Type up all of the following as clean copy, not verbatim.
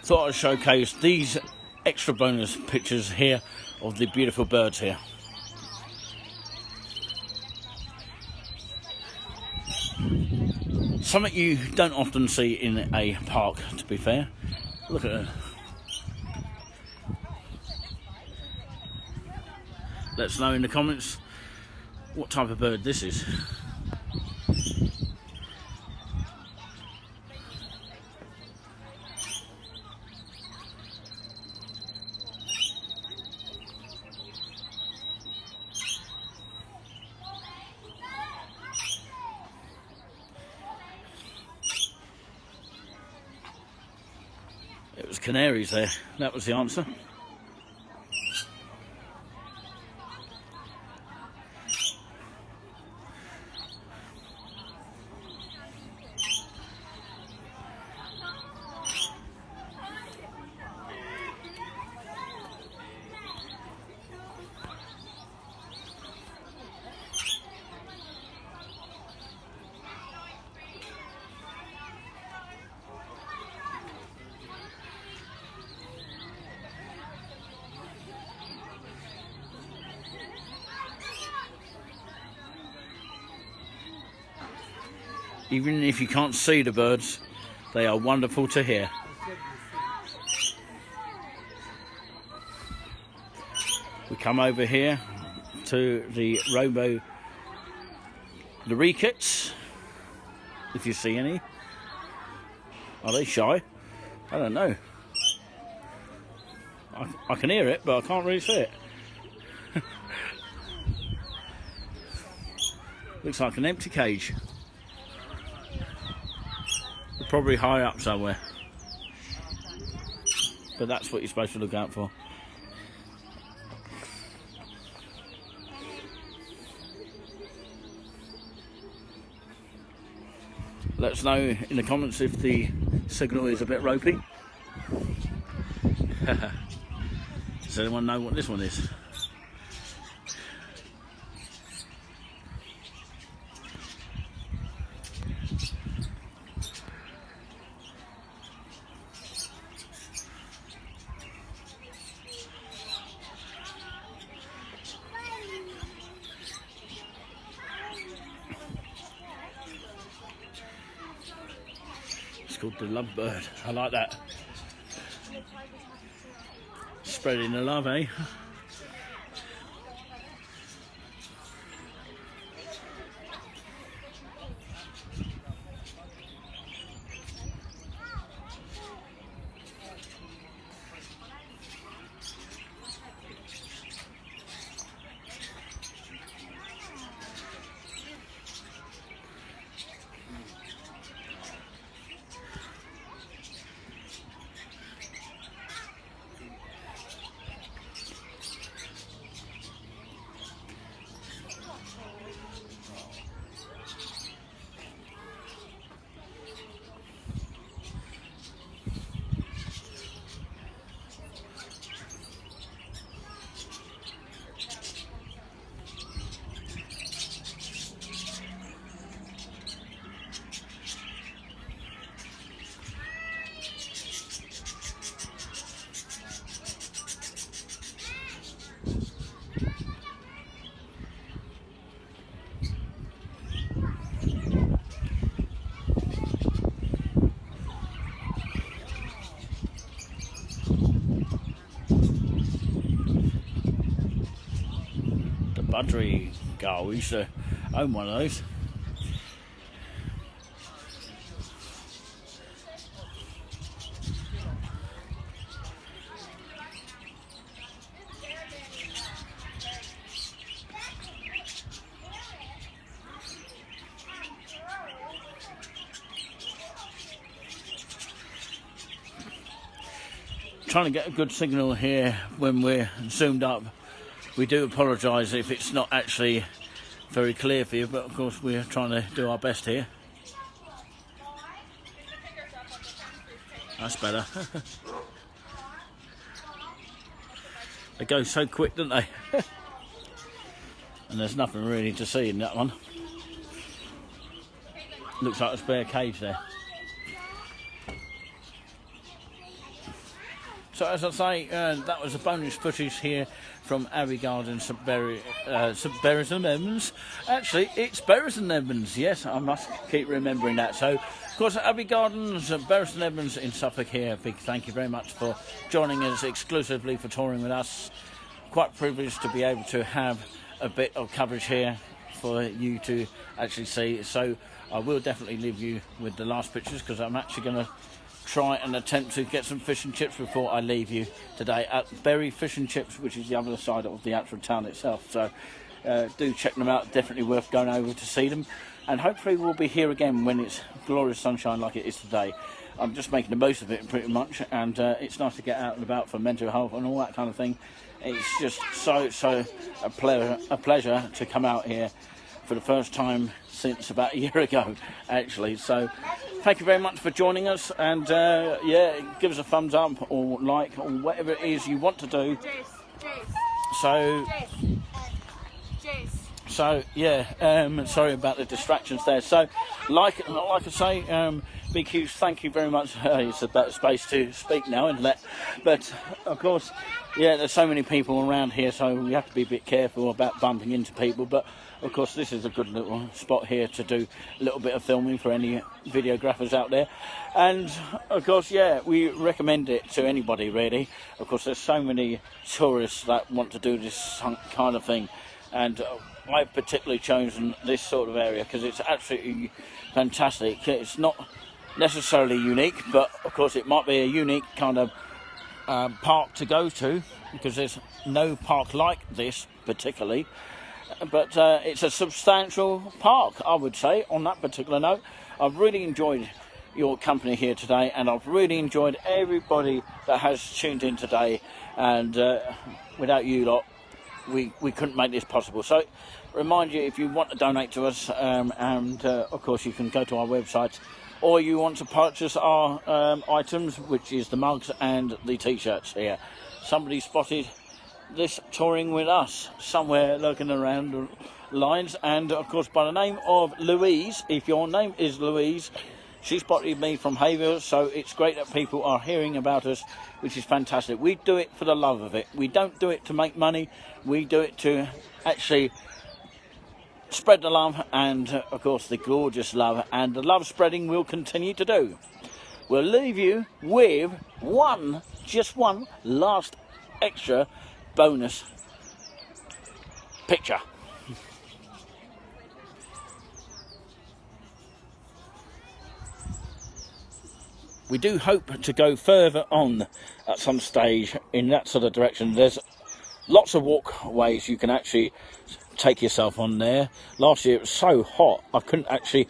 thought I'd showcase these extra bonus pictures here of the beautiful birds here. Something you don't often see in a park, to be fair. Look at that. Let us know in the comments what type of bird this is. It was canaries there, that was the answer. Even if you can't see the birds, they are wonderful to hear. We come over here to the lorikeets, if you see any. Are they shy? I don't know. I can hear it, but I can't really see it. Looks like an empty cage. Probably high up somewhere, but that's what you're supposed to look out for. Let us know in the comments if the signal is a bit ropey. Does anyone know what this one is? It's called the lovebird. I like that. Spreading the love, eh? Budgery gull. We used to own one of those. Trying to get a good signal here when we're zoomed up. We do apologise if it's not actually very clear for you, but of course we're trying to do our best here. That's better. They go so quick, don't they? And there's nothing really to see in that one. Looks like a spare cage there. So as I say, that was a bonus footage here from Abbey Gardens of St Edmunds. Actually, it's Bury St Edmunds. Yes, I must keep remembering that. So, of course, Abbey Gardens of Bury St Edmunds in Suffolk here. Big thank you very much for joining us exclusively for touring with us. Quite privileged to be able to have a bit of coverage here for you to actually see. So I will definitely leave you with the last pictures, because I'm actually going to try and attempt to get some fish and chips before I leave you today at Bury Fish and Chips, which is the other side of the actual town itself. So do check them out, definitely worth going over to see them, and hopefully we'll be here again when it's glorious sunshine like it is today. I'm just making the most of it pretty much, and it's nice to get out and about for mental health and all that kind of thing. It's just so a pleasure to come out here for the first time since about a year ago, actually. So thank you very much for joining us, and yeah, give us a thumbs up or like or whatever it is you want to do. So yeah, sorry about the distractions there. So like I say, big huge thank you very much. It's about space to speak now, isn't it? But of course, yeah, there's so many people around here, so we have to be a bit careful about bumping into people. But of course, this is a good little spot here to do a little bit of filming for any videographers out there. And of course, yeah, we recommend it to anybody really. Of course, there's so many tourists that want to do this kind of thing, and I've particularly chosen this sort of area because it's absolutely fantastic. It's not necessarily unique, but of course it might be a unique kind of park to go to, because there's no park like this particularly. But it's a substantial park, I would say, on that particular note. I've really enjoyed your company here today, and I've really enjoyed everybody that has tuned in today, and without you lot, we couldn't make this possible. So remind you, if you want to donate to us, and of course you can go to our website, or you want to purchase our items, which is the mugs and the t-shirts here. Somebody spotted this touring with us somewhere looking around the lines, and of course by the name of Louise. If your name is Louise, she spotted me from Haverhill, so it's great that people are hearing about us, which is fantastic. We do it for the love of it. We don't do it to make money. We do it to actually spread the love, and of course the gorgeous love, and the love spreading will continue to do. We'll leave you with just one last extra bonus picture. We do hope to go further on at some stage in that sort of direction. There's lots of walkways you can actually take yourself on there. Last year it was so hot I couldn't actually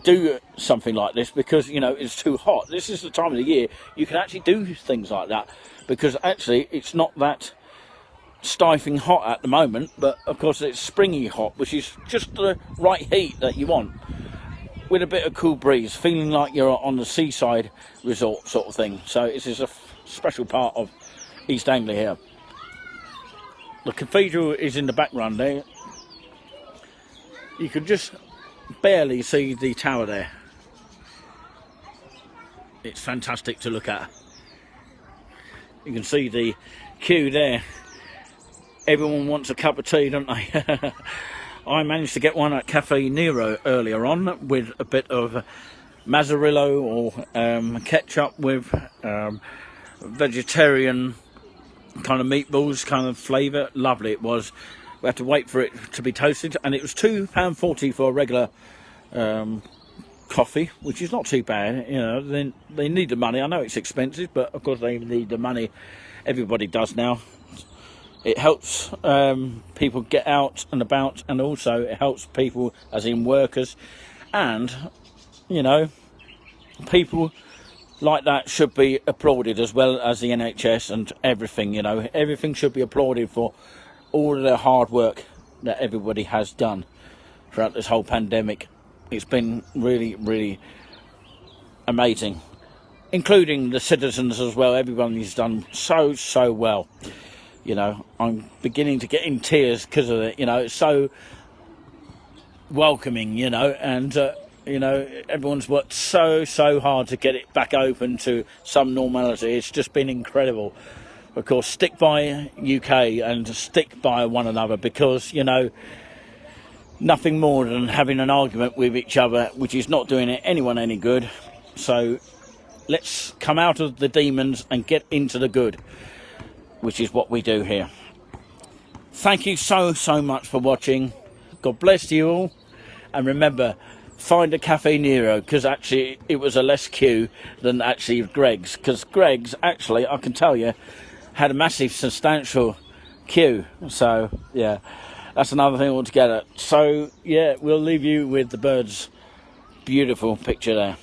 do something like this because, you know, it's too hot. This is the time of the year you can actually do things like that, because actually it's not that stifling hot at the moment, but of course it's springy hot, which is just the right heat that you want, with a bit of cool breeze, feeling like you're on the seaside resort sort of thing. So this is a special part of East Anglia here. The cathedral is in the background there. You can just barely see the tower there. It's fantastic to look at. You can see the queue there. Everyone wants a cup of tea, don't they? I managed to get one at Cafe Nero earlier on with a bit of mazzarillo or ketchup with vegetarian kind of meatballs kind of flavour. Lovely it was. We had to wait for it to be toasted, and it was £2.40 for a regular coffee, which is not too bad. You know, they need the money. I know it's expensive, but of course they need the money. Everybody does now. It helps people get out and about, and also it helps people as in workers, and you know, people like that should be applauded, as well as the NHS and everything. You know, everything should be applauded for all of the hard work that everybody has done throughout this whole pandemic. It's been really, really amazing, including the citizens as well. Everybody's done so well. You know, I'm beginning to get in tears because of it. You know, it's so welcoming, you know, and You know, everyone's worked so hard to get it back open to some normality. It's just been incredible. Of course, stick by UK and stick by one another, because, you know, nothing more than having an argument with each other, which is not doing anyone any good. So let's come out of the demons and get into the good, which is what we do here. Thank you so much for watching. God bless you all. And remember, find a Cafe Nero, because actually it was a less queue than actually Greg's. Because Greg's, actually, I can tell you, had a massive, substantial queue. So, yeah, that's another thing altogether. So, yeah, we'll leave you with the birds. Beautiful picture there.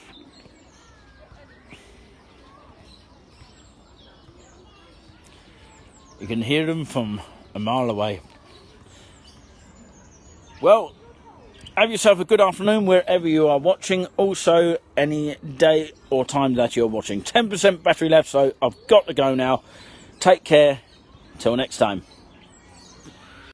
You can hear them from a mile away. Well, have yourself a good afternoon wherever you are watching. Also, any day or time that you're watching. 10% battery left, so I've got to go now. Take care. Till next time.